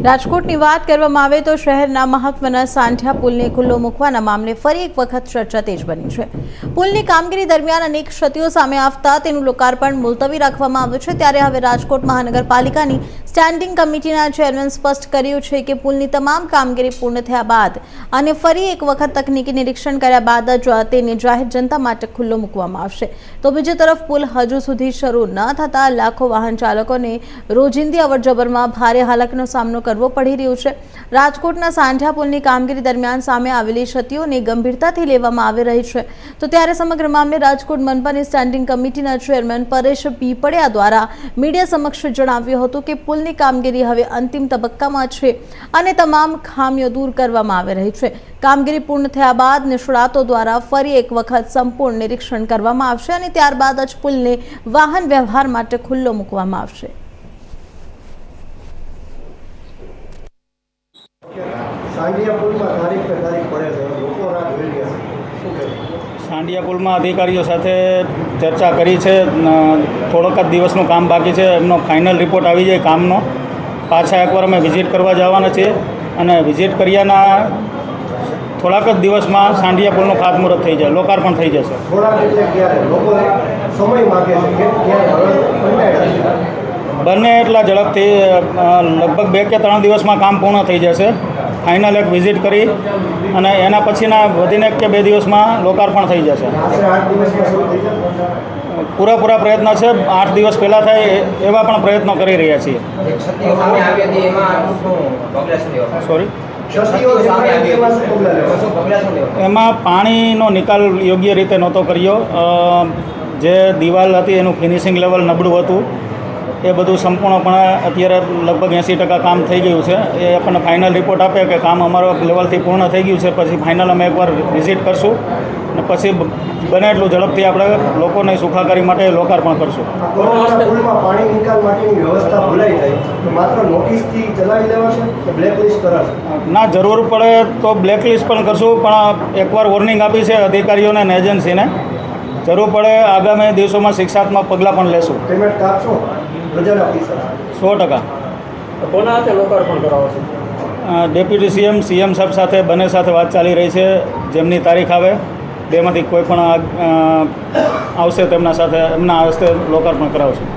રાજકોટની વાત કરવામાં આવે તો શહેરના મહત્વના સાંઠિયા પુલને ખુલ્લો મૂકવાના મામલે ફરી એક વખત ચર્ચા તેજ બની છે। પુલની કામગીરી દરમિયાન અનેક ક્ષતિઓ સામે આવતા તેનું લોકાર્પણ મુલતવી રાખવામાં આવ્યું છે। ત્યારે હવે રાજકોટ મહાનગરપાલિકાની સ્ટેન્ડિંગ કમિટીના ચેરમેન સ્પષ્ટ કર્યું છે કે પુલની તમામ કામગીરી પૂર્ણ થયા બાદ અને ફરી એક વખત તકનીકી નિરીક્ષણ કર્યા બાદ જ તેને જાહેર જનતા માટે ખુલ્લો મૂકવામાં આવશે। તો બીજી તરફ પુલ હજુ સુધી શરૂ ન થતા લાખો વાહન ચાલકોને રોજિંદી અવરજવરમાં ભારે હાલાકીનો સામનો કરવો પડી રહ્યો છે। રાજકોટના સાંઠિયા પુલની કામગીરી દરમિયાન સામે આવેલી ક્ષતિઓને ગંભીરતાથી લેવામાં આવી રહી છે। તો ત્યારે સમગ્ર મામલે રાજકોટ મનપાની સ્ટેન્ડિંગ કમિટીના ચેરમેન પરેશ પીપળિયા દ્વારા મીડિયા સમક્ષ જણાવ્યું હતું કે પુલની કામગીરી હવે અંતિમ તબક્કામાં છે અને તમામ ખામીઓ દૂર કરવામાં આવી રહી છે। કામગીરી પૂર્ણ થયા બાદ નિષ્ણાતો દ્વારા ફરી એક વખત સંપૂર્ણ નિરીક્ષણ કરવામાં આવશે અને ત્યારબાદ જ પુલને વાહન વ્યવહાર માટે ખુલ્લો મૂકવામાં આવશે। સાંઢિયા પુલમાં અધિકારીઓ સાથે ચર્ચા કરી છે। થોડોક જ દિવસનું કામ બાકી છે, એમનો ફાઇનલ રિપોર્ટ આવી જાય કામનો પાછા એકવાર અમે વિઝિટ કરવા જવાના છીએ અને વિઝિટ કર્યાના થોડાક જ દિવસમાં સાંઢિયા પુલનું ખાતમુહૂર્ત થઈ જાય, લોકાર્પણ થઈ જશે। બંને એટલા ઝડપથી લગભગ 2 કે 3 દિવસમાં કામ પૂર્ણ થઈ જશે। ફાઇનલ એક વિઝિટ કરી અને એના પછીના વધીને 1 કે 2 દિવસમાં લોકાર્પણ થઈ જશે। પૂરા પ્રયત્ન છે, 8 દિવસ પહેલાં થાય એવા પણ પ્રયત્નો કરી રહ્યા છીએ। સોરી, એમાં પાણીનો નિકાલ યોગ્ય રીતે નહોતો કર્યો। જે દિવાલ હતી એનું ફિનિશિંગ લેવલ નબળું હતું। એ બધું સંપૂર્ણપણે અત્યારે લગભગ 80% કામ થઈ ગયું છે। એ આપણને ફાઇનલ રિપોર્ટ આપે કે કામ અમારો લેવલથી પૂર્ણ થઈ ગયું છે પછી ફાઇનલ અમે એકવાર વિઝિટ કરશું અને પછી બને એટલું ઝડપથી આપણે લોકોને સુખાકારી માટે લોકાર્પણ કરશું। પાણી નિકાલ માટેની વ્યવસ્થા ભૂલાઈ જાય તો માત્ર નોટિસથી ચલાવી લેવાશે કે બ્લેકલિસ્ટ કરાશે? ના, જરૂર પડે તો બ્લેકલિસ્ટ પણ કરશું, પણ એકવાર વોર્નિંગ આપી છે અધિકારીઓને અને એજન્સીને। જરૂર પડે આગામી દિવસોમાં શિક્ષાત્મક પગલાં પણ લેશું। પેમેન્ટ કાપશો? 100%। કોના હાથે લોકાર્પણ કરાવો છો? ડેપ્યુટી સીએમ સાહેબ સાથે બંને સાથે વાત ચાલી રહી છે। જેમની તારીખ આવે બેમાંથી કોઈ પણ આવશે તેમના સાથે એમના હસ્તે લોકાર્પણ કરાવશું।